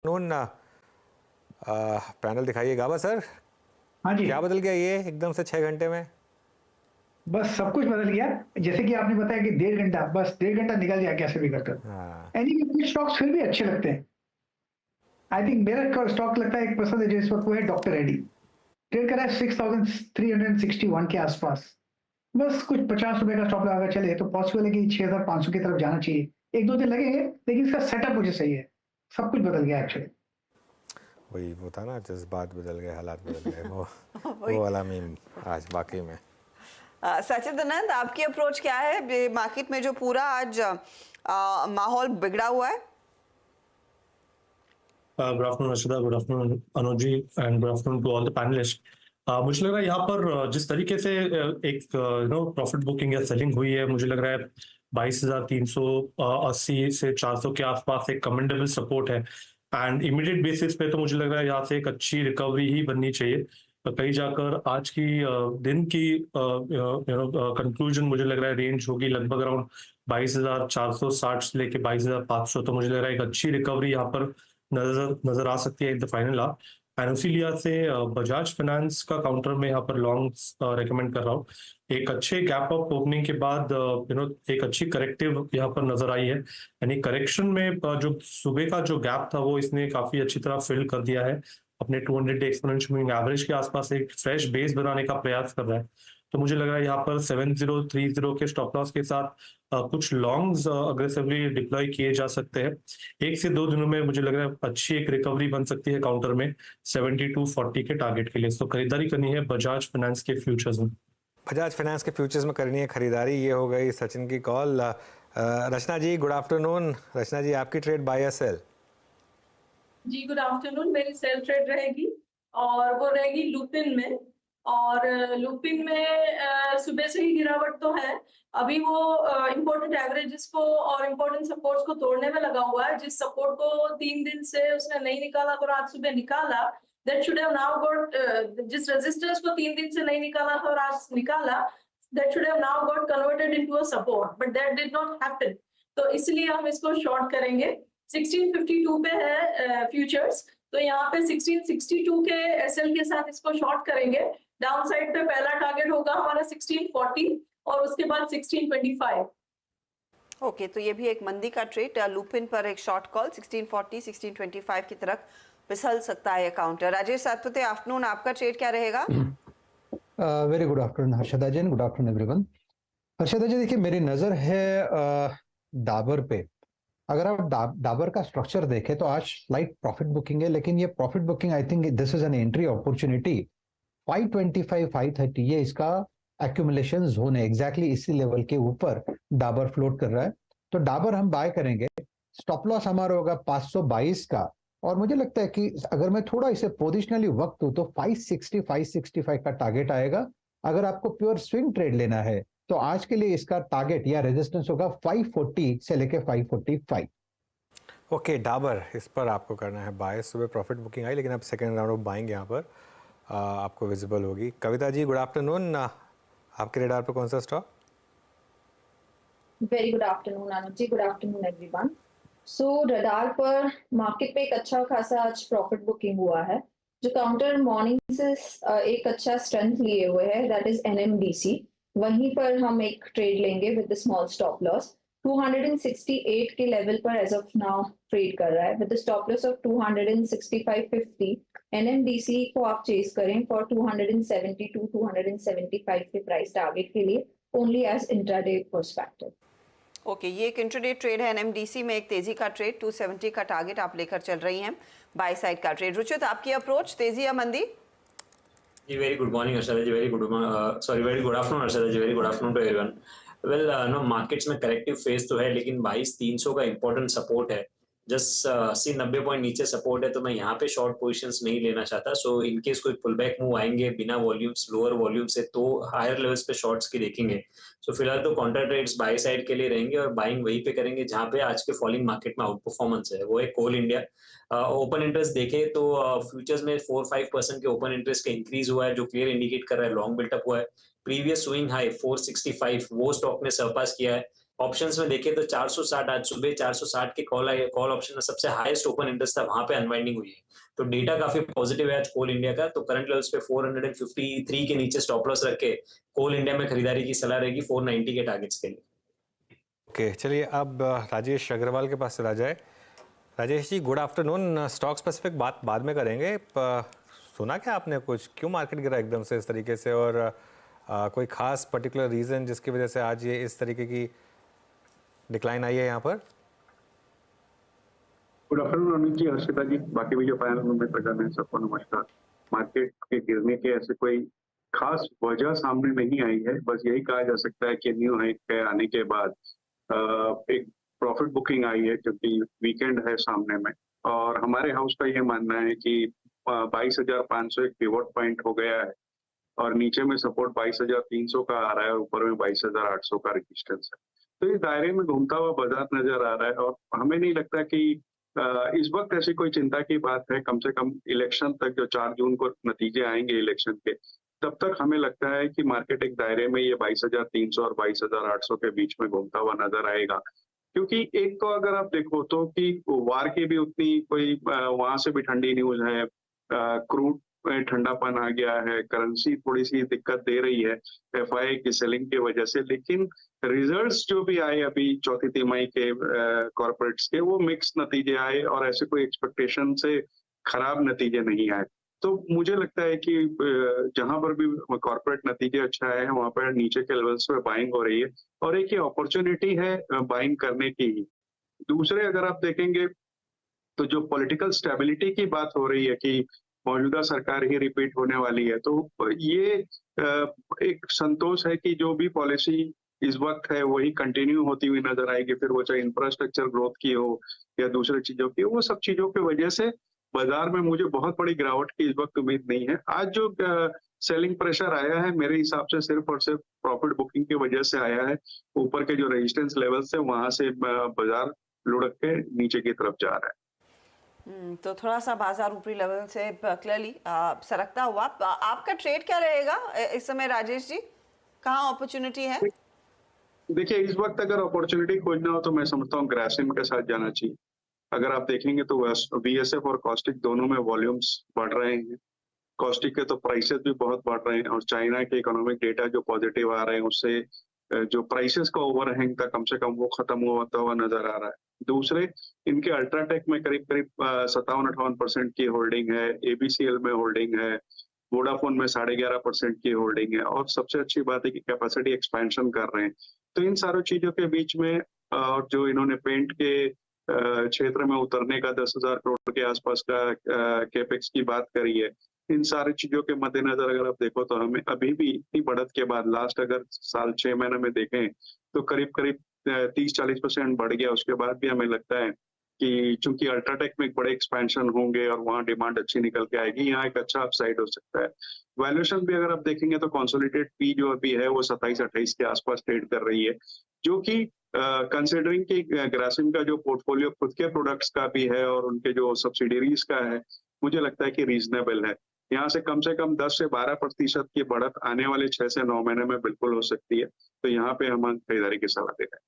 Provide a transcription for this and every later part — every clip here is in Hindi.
नून पैनल दिखाइए। गाबा सर, हाँ जी। क्या बदल गया ये एकदम से 6 घंटे में? बस सब कुछ बदल गया। जैसे कि आपने बताया कि 1.5 घंटा, बस 1.5 घंटा निकल गया कैसे भी कर हाँ, एनीवे कुछ स्टॉक्स फिर भी अच्छे लगते हैं। आई थिंक मेरा स्टॉक लगता है एक पसंद है जो इस वक्त वो है डॉक्टर रेड्डी। ट्रेड कर रहा है 6361 के आसपास। बस कुछ 50 रुपए का स्टॉप लगा चले तो पॉसिबल है कि 6500 की तरफ जाना चाहिए। एक दो दिन लगेंगे लेकिन इसका सेटअप मुझे सही है। सब कुछ बदल गया एक्चुअली। वही वो था ना, जज्बात बदल गए, हालात बदल गए। वो वही। वो वाला मीम आज वाकई में। सचिदानंद, आपकी अप्रोच क्या है मार्केट में जो पूरा आज माहौल बिगड़ा हुआ है? Good afternoon Arshada, good afternoon Anuj ji and good afternoon to all the panelist. मुझे लग रहा है यहाँ पर जिस तरीके से एक प्रॉफिट बुकिंग या सेलिंग हुई है, मुझे लग रहा है 22,380 से 400 के आसपास एक कमेंडेबल सपोर्ट है एंड इमीडिएट बेसिस पे तो मुझे लग रहा है यहाँ से एक अच्छी रिकवरी ही बननी चाहिए। कहीं जाकर आज की दिन की कंक्लूजन मुझे लग रहा है रेंज होगी लगभग अराउंड 22,460 से लेके 22,500। तो मुझे लग रहा है एक अच्छी रिकवरी यहाँ पर नजर आ सकती है in the final half. And उसी लिहाज से बजाज फाइनेंस का काउंटर में यहाँ पर लॉन्ग्स रेकमेंड कर रहा हूँ। एक अच्छे गैप अप ओपनिंग के बाद एक अच्छी करेक्टिव यहाँ पर नजर आई है। यानी करेक्शन में जो सुबह का जो गैप था वो इसने काफी अच्छी तरह फिल कर दिया है। अपने 200 डे एक्सपोनेंशियल मूविंग एवरेज के आसपास एक फ्रेश बेस बनाने का प्रयास कर रहा है। तो मुझे लग रहा है यहाँ पर 7030 के स्टॉप लॉस के साथ कुछ लॉन्ग्स अग्रेसिवली डिप्लॉय किए जा सकते हैं। 1 से 2 दिनों में मुझे लग रहा है अच्छी एक रिकवरी बन सकती है काउंटर में 7240 के टारगेट के लिए। तो खरीदारी करनी है बजाज फाइनेंस के फ्यूचर्स में। बजाज फाइनेंस के फ्यूचर्स में करनी है खरीदारी। ये हो गई सचिन की कॉल। रचना जी, गुड आफ्टरनून। रचना जी, आपकी ट्रेड बाय या सेल? जी गुड आफ्टरनून। मेरी सेल ट्रेड रहेगी और वो रहेगी लुपिन में। और लुपिन में सुबह से ही गिरावट तो है। अभी वो इम्पोर्टेंट एवरेजेस को और इम्पोर्टेंट सपोर्ट्स को तोड़ने में लगा हुआ है। जिस सपोर्ट को 3 दिन से उसने नहीं निकाला तो आज सुबह निकाला, that should have now got, जिस रेजिस्टेंस को 3 दिन से नहीं निकाला था और आज निकाला, that should have now got converted into a support, but that did not happen. तो इसलिए हम इसको शॉर्ट करेंगे। 1652 पे है फ्यूचर्स, तो यहाँ पे 1662 के एसएल के साथ इसको शॉर्ट करेंगे। डाउन साइड पे पहला टारगेट होगा हमारा 1640 और उसके बाद 1625। ओके, तो ये भी एक मंदी का ट्रेड। लुपिन पर एक शॉर्ट कॉल 1640 1625 की तरफ फिसल सकता है काउंटर। राजेश सातपुते, आफ्टरनून, आपका ट्रेड क्या रहेगा? वेरी गुड आफ्टरनून हर्षदा जी, गुड आफ्टरनून एवरीवन। हर्षदा जी, देखिए मेरी नजर है डाबर पे। अगर आप डाबर का स्ट्रक्चर देखें तो आज स्लाइट प्रॉफिट बुकिंग है, लेकिन ये profit booking I think this is an entry opportunity. 525 530 ये इसका एक्यूमुलेशन जोन है। एग्जैक्टली इसी लेवल के ऊपर डाबर फ्लोट कर रहा है, तो डाबर हम बाय करेंगे। स्टॉप लॉस हमारा होगा 522 का, और मुझे लगता है कि अगर मैं थोड़ा इसे पोजिशनली वक्त दूं तो 560 565 का टारगेट आएगा। अगर आपको प्योर स्विंग ट्रेड लेना है तो आज के लिए इसका टारगेट या रेजिस्टेंस होगा 540 से लेके 545। ओके, डाबर, इस पर आपको करना है बाय। सुबह प्रॉफिट बुकिंग आई, लेकिन अब सेकेंड राउंड ऑफ बाइंग यहाँ पर आपको विजिबल होगी। Kavita ji, good afternoon. आपके रेडार पर कौन सा stock? Very good afternoon Anuj जी, गुड आफ्टरनून एवरीवन। सो रडार पर मार्केट पे एक अच्छा खासा आज प्रॉफिट बुकिंग हुआ है। जो काउंटर मॉर्निंग से एक अच्छा स्ट्रेंथ लिए हुए है, दैट इज एनएमडीसी। वहीं पर हम एक ट्रेड लेंगे विद स्मॉल स्टॉप लॉस। 268 के लेवल पर एज ऑफ नाउ ट्रेड कर रहा है with stop loss of 265.50। NMDC को आप चेस करें फॉर 272 275 के प्राइस टारगेट के लिए, only as intraday perspective. Okay, ये एक इंट्राडे ट्रेड है। एनएमडीसी में एक तेजी का ट्रेड, 270 का टारगेट आप लेकर चल रही हैं, बाय साइड का ट्रेड। रुचित, आपकी अप्रोच, तेजी या मंदी? जी very good morning Arshada ji, very good afternoon Arshada ji, very good afternoon to everyone. Well no, markets में करेक्टिव फेज तो है, लेकिन 22,300 का इंपॉर्टेंट सपोर्ट है। जस्ट 80-90 पॉइंट नीचे सपोर्ट है, तो मैं यहाँ पे शॉर्ट पोजीशंस नहीं लेना चाहता। सो इन केस कोई पुल बैक मूव आएंगे बिना वॉल्यूम्स, लोअर वॉल्यूम से, तो हायर लेवल्स पे शॉर्ट्स की देखेंगे। सो फिलहाल तो काउंटर ट्रेड्स बाय साइड के लिए रहेंगे और बाइंग वहीं पे करेंगे जहाँ पे आज के फॉलिंग मार्केट में आउट परफॉर्मेंस है, वो है कोल इंडिया। ओपन इंटरेस्ट देखे तो फ्यूचर्स में 4-5% के ओपन इंटरेस्ट का इंक्रीज हुआ है, जो क्लियर इंडिकेट कर रहा है लॉन्ग बिल्टअप हुआ है। प्रीवियस स्विंग हाई 465 वो स्टॉक ने सरपास किया है। ऑप्शंस में देखें तो 460 आज सुबह 460 के कॉल ऑप्शन में सबसे हाईएस्ट ओपन इंटरेस्ट था, वहां पे अनवाइंडिंग हुई है। तो डेटा काफी पॉजिटिव है आज कोल इंडिया का। तो करंट लेवल्स पे 453 के नीचे स्टॉप लॉस रख के कोल इंडिया में खरीदारी की सलाह रहेगी 490 के टारगेट्स के लिए। ओके, चलिए अब राजेश अग्रवाल के पास चला जाए। Rajesh ji, good afternoon. Stock specific बात बाद में करेंगे। सुना क्या आपने कुछ, क्यों मार्केट गिरा एकदम से इस तरीके से, और कोई खास पर्टिकुलर रीजन जिसकी वजह से आज ये इस तरीके की डिक्लाइन आई है यहाँ पर? गुड आफ्टरनून अनिल जी, हर्षिता जी, बाकी भी जो पैनल में मित्रगण हैं, सबको नमस्कार। मार्केट के गिरने के ऐसे कोई खास वजह सामने नहीं आई है। बस यही कहा जा सकता है कि न्यू हाइक के आने के बाद एक प्रॉफिट बुकिंग आई है, क्योंकि वीकेंड है सामने में। और हमारे हाउस का ये मानना है कि 22,500 एक पिवट पॉइंट हो गया है, और नीचे में सपोर्ट 22,300 का आ रहा है, ऊपर में 22,800 का रेजिस्टेंस है। तो इस दायरे में घूमता हुआ बाजार नजर आ रहा है, और हमें नहीं लगता कि इस वक्त ऐसी कोई चिंता की बात है। कम से कम इलेक्शन तक, जो 4 जून को नतीजे आएंगे इलेक्शन के, तब तक हमें लगता है कि मार्केट एक दायरे में ये 22,300 और 22,800 के बीच में घूमता हुआ नजर आएगा। क्योंकि एक तो अगर आप देखो तो कि वार की भी उतनी कोई वहां से भी ठंडी न्यूज है, क्रूड में ठंडापन आ गया है, करेंसी थोड़ी सी दिक्कत दे रही है एफआई की सेलिंग की वजह से, लेकिन रिजल्ट्स जो भी आए अभी चौथी तिमाही के कॉर्पोरेट्स के, वो मिक्स नतीजे आए, और ऐसे कोई एक्सपेक्टेशन से खराब नतीजे नहीं आए। तो मुझे लगता है कि जहां पर भी कॉर्पोरेट नतीजे अच्छा आए हैं, वहां पर नीचे के लेवल्स पे बाइंग हो रही है, और एक ये अपॉर्चुनिटी है बाइंग करने की ही। दूसरे अगर आप देखेंगे तो जो पॉलिटिकल स्टेबिलिटी की बात हो रही है कि मौजूदा सरकार ही रिपीट होने वाली है, तो ये एक संतोष है कि जो भी पॉलिसी इस वक्त है वही कंटिन्यू होती हुई नजर आएगी, फिर वो चाहे इंफ्रास्ट्रक्चर ग्रोथ की हो या दूसरे चीजों की। वो सब चीजों की वजह से बाजार में मुझे बहुत बड़ी गिरावट की इस वक्त उम्मीद नहीं है। आज जो सेलिंग प्रेशर आया है, मेरे हिसाब से सिर्फ और सिर्फ प्रॉफिट बुकिंग की वजह से आया है। ऊपर के जो रेजिस्टेंस लेवल्स है, वहां से बाजार लुढ़क के नीचे की तरफ जा रहा है। तो थोड़ा सा बाजार ऊपरी लेवल से क्लियरली सरकता हुआ। आपका ट्रेड क्या रहेगा इस समय राजेश जी? कहाँ अपॉर्चुनिटी है? देखिए, इस वक्त अगर अपॉर्चुनिटी खोजना हो तो मैं समझता हूँ ग्रासिम के साथ जाना चाहिए। अगर आप देखेंगे तो वीएसएफ और कॉस्टिक दोनों में वॉल्यूम्स बढ़ रहे हैं। कॉस्टिक के तो प्राइसेस भी बहुत बढ़ रहे हैं, और चाइना के इकोनॉमिक डेटा जो पॉजिटिव आ रहे हैं, उससे जो प्राइसेस का ओवरहैंग था कम से कम वो खत्म होता हुआ नजर आ रहा है। दूसरे, इनके अल्ट्राटेक में करीब 57-58% की होल्डिंग है, एबीसीएल में होल्डिंग है, वोडाफोन में 11.5% की होल्डिंग है, और सबसे अच्छी बात है कि कैपेसिटी एक्सपेंशन कर रहे हैं। तो इन सारी चीजों के बीच में जो इन्होंने पेंट के क्षेत्र में उतरने का 10,000 करोड़ के आसपास का कैपेक्स की बात करी है, इन सारी चीजों के मद्देनजर अगर आप देखो तो हमें अभी भी इतनी बढ़त के बाद, लास्ट अगर साल 6 महीने में देखें तो करीब 30-40% बढ़ गया। उसके बाद भी हमें लगता है कि चूंकि अल्ट्राटेक में एक बड़े एक्सपेंशन होंगे और वहां डिमांड अच्छी निकल के आएगी, यहाँ एक अच्छा अपसाइड हो सकता है। वैल्यूएशन भी अगर आप देखेंगे तो कंसोलिडेटेड पी जो अभी है वो 27-28 के आसपास ट्रेड कर रही है, जो कि कंसिडरिंग कि ग्रासिम का जो पोर्टफोलियो खुद के प्रोडक्ट्स का भी है और उनके जो सब्सिडरीज का है, मुझे लगता है कि रीजनेबल है। यहाँ से कम 10 से 12% की बढ़त आने वाले 6 से 9 महीने में बिल्कुल हो सकती है। तो यहाँ पे हम खरीदारी की सलाह दे रहे हैं।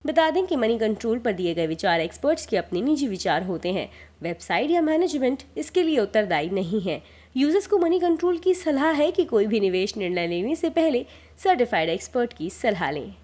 बता दें कि मनी कंट्रोल पर दिए गए विचार एक्सपर्ट्स के अपने निजी विचार होते हैं। वेबसाइट या मैनेजमेंट इसके लिए उत्तरदायी नहीं है। यूजर्स को मनी कंट्रोल की सलाह है कि कोई भी निवेश निर्णय लेने से पहले सर्टिफाइड एक्सपर्ट की सलाह लें।